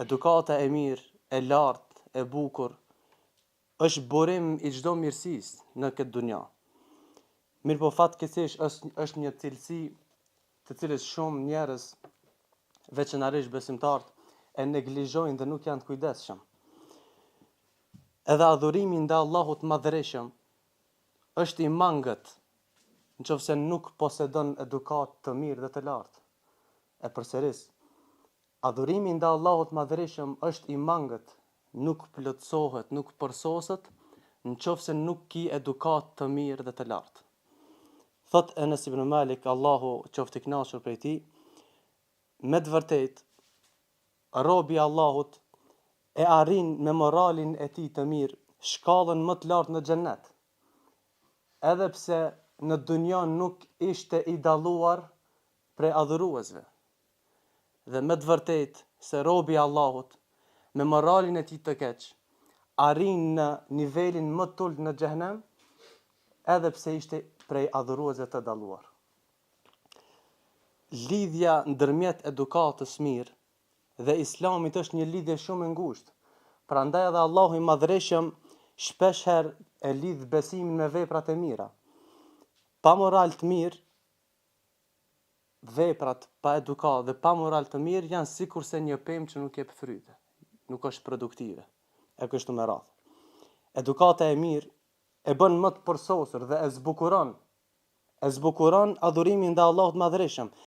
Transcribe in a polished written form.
Edukata e mirë, e lartë, e bukur, është burim i çdo mirësisë në këtë dunja. Mirë po fatkeqësisht është një cilësi të cilës shumë njerëz, veçanërisht besimtarët, e neglizhojnë dhe nuk janë të kujdesshëm. Edhe adhurimi ndaj Allahut Madhërisëm është i mangët nëse nuk posedon edukat të mirë dhe të lartë. E përsëris, adhurimi ndaj Allahut Madhërisëm është i mangët, nuk plotësohet, nuk përsoset nëse nuk ki edukat të mirë dhe të lartë. Thot Enes ibn Malik, Allahu qoftë i kënaqur prej tij, me të vërtetë robi i Allahut e arrin me moralin e tij të mirë shkallën më të lartë në xhennet. Edhe pse në dunja nuk ishte i dalluar prej adhuruesve. Dhe me të vërtetë se robi i Allahut me moralin e tij të keq arrin në nivelin më të ulët në xhenem, edhe pse ishte prej adhuruesve të dalluar. Lidhja ndërmjet edukatës mirë dhe Islamit është një lidhje shumë e ngushtë. Prandaj edhe Allahu i Madhërisëm shpesh herë e lidh besimin me veprat e mira. Pa moral të mirë, veprat pa edukat dhe pa moral të mirë janë sikurse një pemë që nuk jep fryte, nuk është produktive. E kështu me radhë. Edukata e mirë e bën më të përsosur dhe e zbukuron adhurimin ndaj Allahut Madhërisëm.